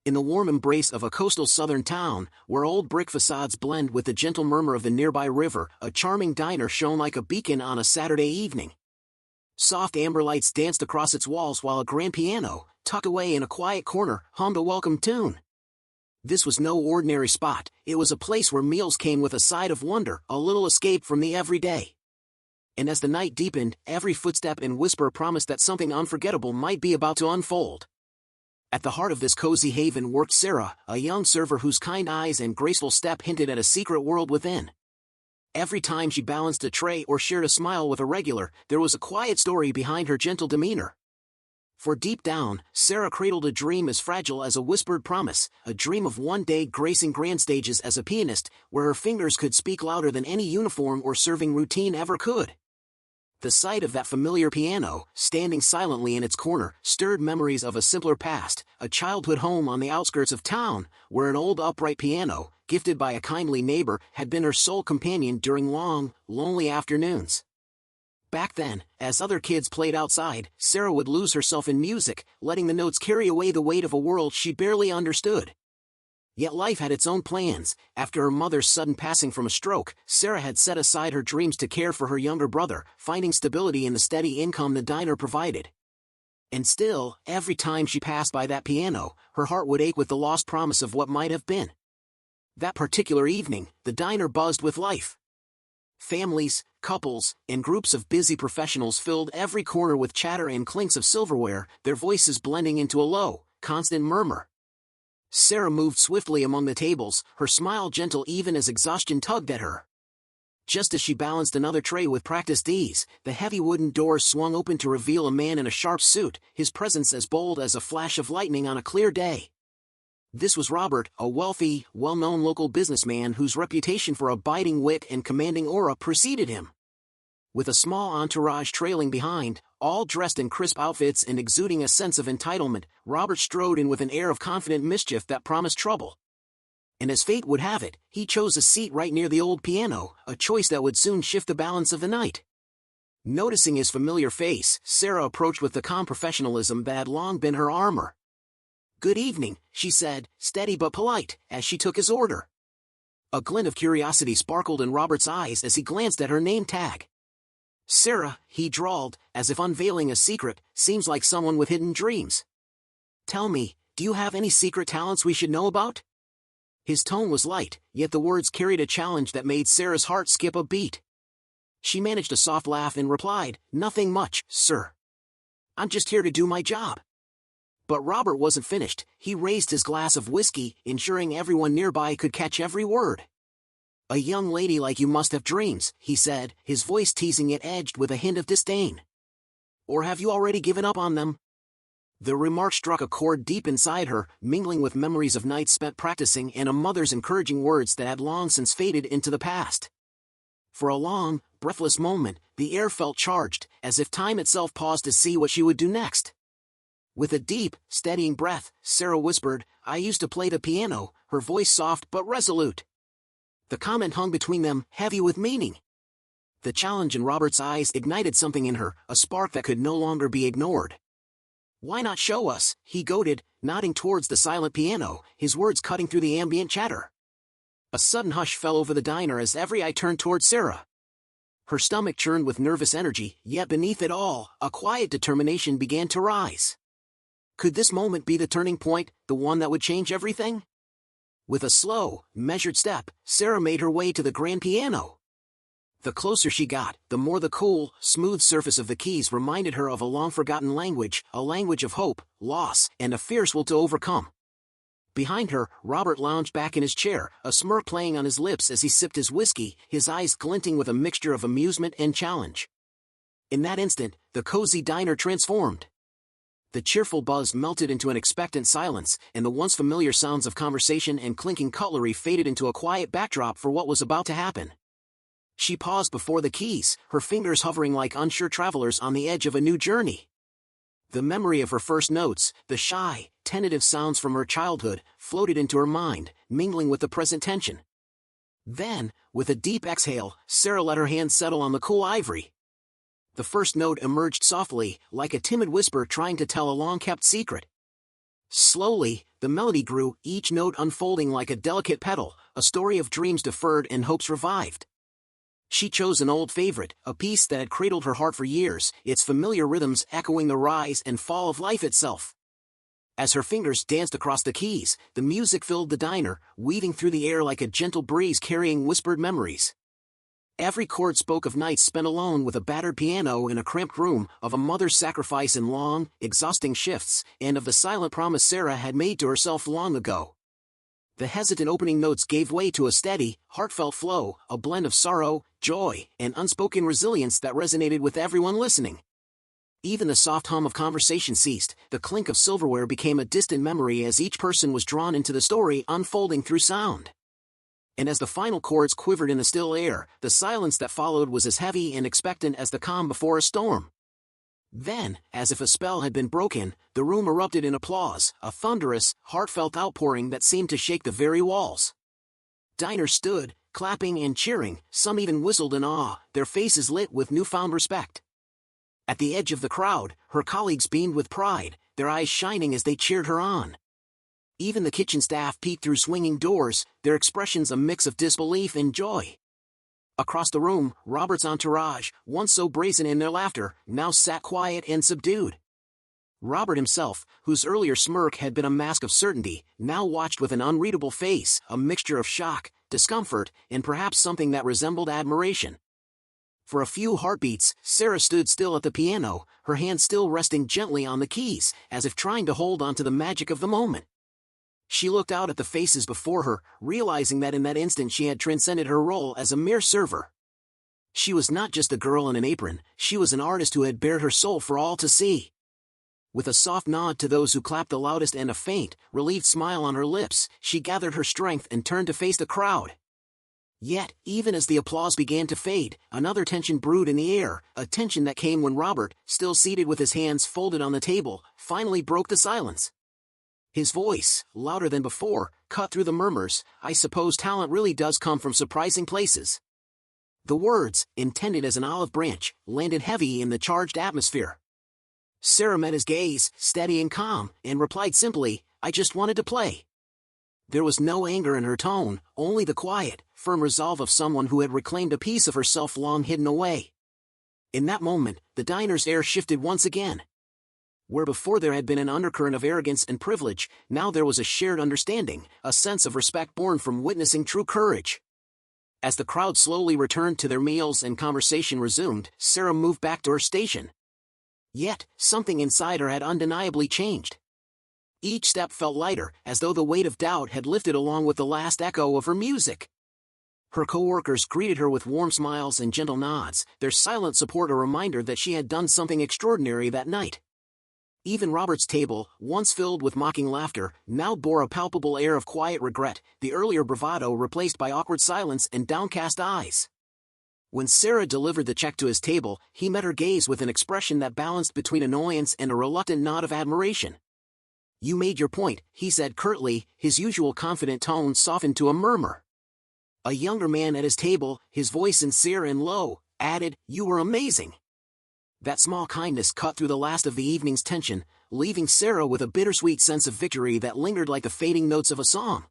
In the warm embrace of a coastal southern town, where old brick facades blend with the gentle murmur of the nearby river, a charming diner shone like a beacon on a Saturday evening. Soft amber lights danced across its walls while a grand piano, tucked away in a quiet corner, hummed a welcome tune. This was no ordinary spot, it was a place where meals came with a side of wonder, a little escape from the everyday. And as the night deepened, every footstep and whisper promised that something unforgettable might be about to unfold. At the heart of this cozy haven worked Sarah, a young server whose kind eyes and graceful step hinted at a secret world within. Every time she balanced a tray or shared a smile with a regular, there was a quiet story behind her gentle demeanor. For deep down, Sarah cradled a dream as fragile as a whispered promise, a dream of one day gracing grand stages as a pianist, where her fingers could speak louder than any uniform or serving routine ever could. The sight of that familiar piano, standing silently in its corner, stirred memories of a simpler past, a childhood home on the outskirts of town, where an old upright piano, gifted by a kindly neighbor, had been her sole companion during long, lonely afternoons. Back then, as other kids played outside, Sarah would lose herself in music, letting the notes carry away the weight of a world she barely understood. Yet life had its own plans. After her mother's sudden passing from a stroke, Sarah had set aside her dreams to care for her younger brother, finding stability in the steady income the diner provided. And still, every time she passed by that piano, her heart would ache with the lost promise of what might have been. That particular evening, the diner buzzed with life. Families, couples, and groups of busy professionals filled every corner with chatter and clinks of silverware, their voices blending into a low, constant murmur. Sarah moved swiftly among the tables, her smile gentle even as exhaustion tugged at her. Just as she balanced another tray with practiced ease, the heavy wooden doors swung open to reveal a man in a sharp suit, his presence as bold as a flash of lightning on a clear day. This was Robert, a wealthy, well-known local businessman whose reputation for a biting wit and commanding aura preceded him. With a small entourage trailing behind, all dressed in crisp outfits and exuding a sense of entitlement, Robert strode in with an air of confident mischief that promised trouble. And as fate would have it, he chose a seat right near the old piano, a choice that would soon shift the balance of the night. Noticing his familiar face, Sarah approached with the calm professionalism that had long been her armor. "Good evening," she said, steady but polite, as she took his order. A glint of curiosity sparkled in Robert's eyes as he glanced at her name tag. "Sarah," he drawled, as if unveiling a secret, "seems like someone with hidden dreams. Tell me, do you have any secret talents we should know about?" His tone was light, yet the words carried a challenge that made Sarah's heart skip a beat. She managed a soft laugh and replied, "Nothing much, sir. I'm just here to do my job." But Robert wasn't finished. He raised his glass of whiskey, ensuring everyone nearby could catch every word. "A young lady like you must have dreams," he said, his voice teasing yet edged with a hint of disdain. "Or have you already given up on them?" The remark struck a chord deep inside her, mingling with memories of nights spent practicing and a mother's encouraging words that had long since faded into the past. For a long, breathless moment, the air felt charged, as if time itself paused to see what she would do next. With a deep, steadying breath, Sarah whispered, "I used to play the piano," her voice soft but resolute. The comment hung between them, heavy with meaning. The challenge in Robert's eyes ignited something in her, a spark that could no longer be ignored. "Why not show us?" he goaded, nodding towards the silent piano, his words cutting through the ambient chatter. A sudden hush fell over the diner as every eye turned towards Sarah. Her stomach churned with nervous energy, yet beneath it all, a quiet determination began to rise. Could this moment be the turning point, the one that would change everything? With a slow, measured step, Sarah made her way to the grand piano. The closer she got, the more the cool, smooth surface of the keys reminded her of a long-forgotten language, a language of hope, loss, and a fierce will to overcome. Behind her, Robert lounged back in his chair, a smirk playing on his lips as he sipped his whiskey, his eyes glinting with a mixture of amusement and challenge. In that instant, the cozy diner transformed. The cheerful buzz melted into an expectant silence, and the once familiar sounds of conversation and clinking cutlery faded into a quiet backdrop for what was about to happen. She paused before the keys, her fingers hovering like unsure travelers on the edge of a new journey. The memory of her first notes, the shy, tentative sounds from her childhood, floated into her mind, mingling with the present tension. Then, with a deep exhale, Sarah let her hand settle on the cool ivory. The first note emerged softly, like a timid whisper trying to tell a long-kept secret. Slowly, the melody grew, each note unfolding like a delicate petal, a story of dreams deferred and hopes revived. She chose an old favorite, a piece that had cradled her heart for years, its familiar rhythms echoing the rise and fall of life itself. As her fingers danced across the keys, the music filled the diner, weaving through the air like a gentle breeze carrying whispered memories. Every chord spoke of nights spent alone with a battered piano in a cramped room, of a mother's sacrifice in long, exhausting shifts, and of the silent promise Sarah had made to herself long ago. The hesitant opening notes gave way to a steady, heartfelt flow, a blend of sorrow, joy, and unspoken resilience that resonated with everyone listening. Even the soft hum of conversation ceased, the clink of silverware became a distant memory as each person was drawn into the story unfolding through sound. And as the final chords quivered in the still air, the silence that followed was as heavy and expectant as the calm before a storm. Then, as if a spell had been broken, the room erupted in applause, a thunderous, heartfelt outpouring that seemed to shake the very walls. Diners stood, clapping and cheering, some even whistled in awe, their faces lit with newfound respect. At the edge of the crowd, her colleagues beamed with pride, their eyes shining as they cheered her on. Even the kitchen staff peeked through swinging doors, their expressions a mix of disbelief and joy. Across the room, Robert's entourage, once so brazen in their laughter, now sat quiet and subdued. Robert himself, whose earlier smirk had been a mask of certainty, now watched with an unreadable face, a mixture of shock, discomfort, and perhaps something that resembled admiration. For a few heartbeats, Sarah stood still at the piano, her hand still resting gently on the keys, as if trying to hold on to the magic of the moment. She looked out at the faces before her, realizing that in that instant she had transcended her role as a mere server. She was not just a girl in an apron, she was an artist who had bared her soul for all to see. With a soft nod to those who clapped the loudest and a faint, relieved smile on her lips, she gathered her strength and turned to face the crowd. Yet, even as the applause began to fade, another tension brewed in the air, a tension that came when Robert, still seated with his hands folded on the table, finally broke the silence. His voice, louder than before, cut through the murmurs. "I suppose talent really does come from surprising places." The words, intended as an olive branch, landed heavy in the charged atmosphere. Sarah met his gaze, steady and calm, and replied simply, "I just wanted to play." There was no anger in her tone, only the quiet, firm resolve of someone who had reclaimed a piece of herself long hidden away. In that moment, the diner's air shifted once again. Where before there had been an undercurrent of arrogance and privilege, now there was a shared understanding, a sense of respect born from witnessing true courage. As the crowd slowly returned to their meals and conversation resumed, Sarah moved back to her station. Yet, something inside her had undeniably changed. Each step felt lighter, as though the weight of doubt had lifted along with the last echo of her music. Her co-workers greeted her with warm smiles and gentle nods, their silent support a reminder that she had done something extraordinary that night. Even Robert's table, once filled with mocking laughter, now bore a palpable air of quiet regret, the earlier bravado replaced by awkward silence and downcast eyes. When Sarah delivered the check to his table, he met her gaze with an expression that balanced between annoyance and a reluctant nod of admiration. "You made your point," he said curtly, his usual confident tone softened to a murmur. A younger man at his table, his voice sincere and low, added, "You were amazing." That small kindness cut through the last of the evening's tension, leaving Sarah with a bittersweet sense of victory that lingered like the fading notes of a song.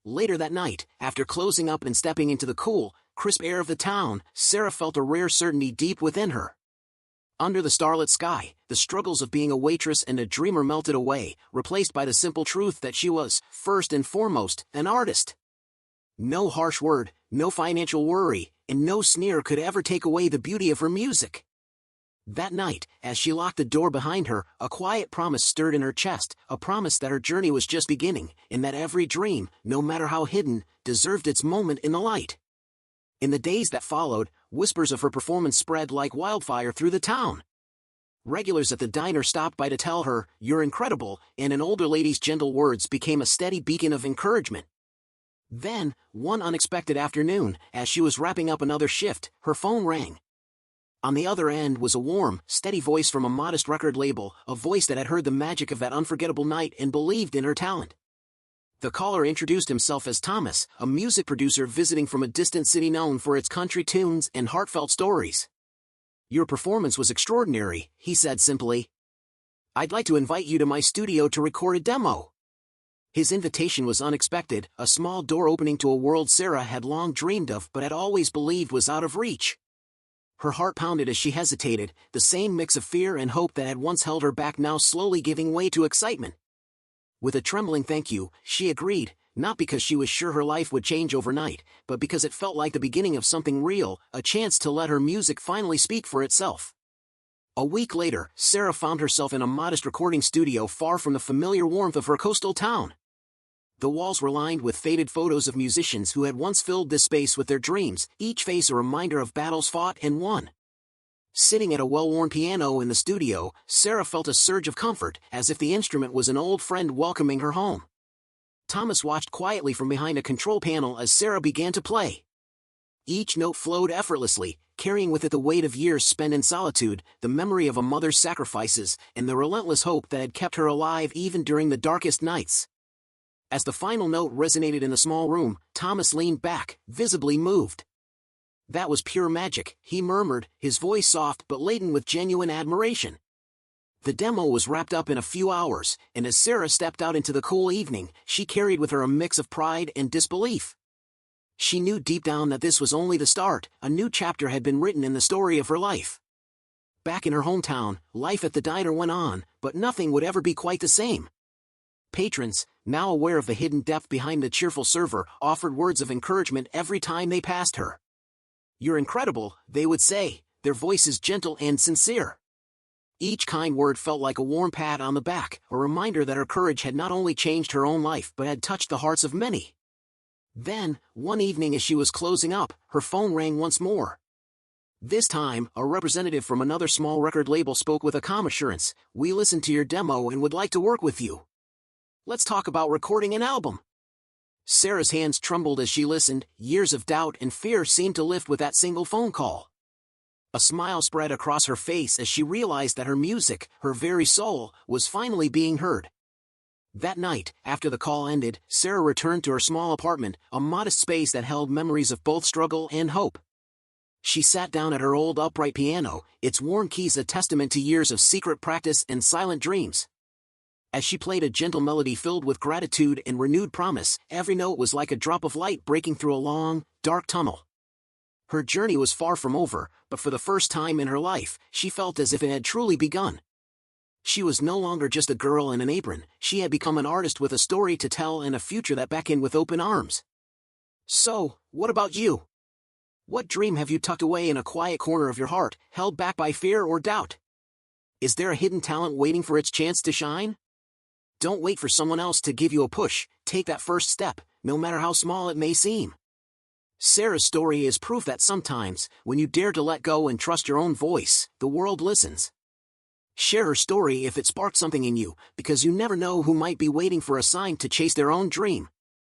Later that night, after closing up and stepping into the cool, crisp air of the town, Sarah felt a rare certainty deep within her. Under the starlit sky, the struggles of being a waitress and a dreamer melted away, replaced by the simple truth that she was, first and foremost, an artist. No harsh word, no financial worry, and no sneer could ever take away the beauty of her music. That night, as she locked the door behind her, a quiet promise stirred in her chest, a promise that her journey was just beginning, and that every dream, no matter how hidden, deserved its moment in the light. In the days that followed, whispers of her performance spread like wildfire through the town. Regulars at the diner stopped by to tell her, "You're incredible," and an older lady's gentle words became a steady beacon of encouragement. Then, one unexpected afternoon, as she was wrapping up another shift, her phone rang. On the other end was a warm, steady voice from a modest record label, a voice that had heard the magic of that unforgettable night and believed in her talent. The caller introduced himself as Thomas, a music producer visiting from a distant city known for its country tunes and heartfelt stories. "Your performance was extraordinary," he said simply. I'd like to invite you to my studio to record a demo." His invitation was unexpected, a small door opening to a world Sarah had long dreamed of but had always believed was out of reach. Her heart pounded as she hesitated, the same mix of fear and hope that had once held her back now slowly giving way to excitement. With a trembling thank you, she agreed, not because she was sure her life would change overnight, but because it felt like the beginning of something real, a chance to let her music finally speak for itself. A week later, Sarah found herself in a modest recording studio far from the familiar warmth of her coastal town. The walls were lined with faded photos of musicians who had once filled this space with their dreams, each face a reminder of battles fought and won. Sitting at a well-worn piano in the studio, Sarah felt a surge of comfort, as if the instrument was an old friend welcoming her home. Thomas watched quietly from behind a control panel as Sarah began to play. Each note flowed effortlessly, carrying with it the weight of years spent in solitude, the memory of a mother's sacrifices, and the relentless hope that had kept her alive even during the darkest nights. As the final note resonated in the small room, Thomas leaned back, visibly moved. "That was pure magic," he murmured, his voice soft but laden with genuine admiration. The demo was wrapped up in a few hours, and as Sarah stepped out into the cool evening, she carried with her a mix of pride and disbelief. She knew deep down that this was only the start, a new chapter had been written in the story of her life. Back in her hometown, life at the diner went on, but nothing would ever be quite the same. Patrons, now aware of the hidden depth behind the cheerful server, offered words of encouragement every time they passed her. "You're incredible," they would say, their voices gentle and sincere. Each kind word felt like a warm pat on the back, a reminder that her courage had not only changed her own life but had touched the hearts of many. Then, one evening as she was closing up, her phone rang once more. This time, a representative from another small record label spoke with a calm assurance, "We listened to your demo and would like to work with you. Let's talk about recording an album." Sarah's hands trembled as she listened, years of doubt and fear seemed to lift with that single phone call. A smile spread across her face as she realized that her music, her very soul, was finally being heard. That night, after the call ended, Sarah returned to her small apartment, a modest space that held memories of both struggle and hope. She sat down at her old upright piano, its worn keys a testament to years of secret practice and silent dreams. As she played a gentle melody filled with gratitude and renewed promise, every note was like a drop of light breaking through a long, dark tunnel. Her journey was far from over, but for the first time in her life, she felt as if it had truly begun. She was no longer just a girl in an apron, she had become an artist with a story to tell and a future that beckoned with open arms. So, what about you? What dream have you tucked away in a quiet corner of your heart, held back by fear or doubt? Is there a hidden talent waiting for its chance to shine? Don't wait for someone else to give you a push, take that first step, no matter how small it may seem. Sarah's story is proof that sometimes, when you dare to let go and trust your own voice, the world listens. Share her story if it sparked something in you, because you never know who might be waiting for a sign to chase their own dream.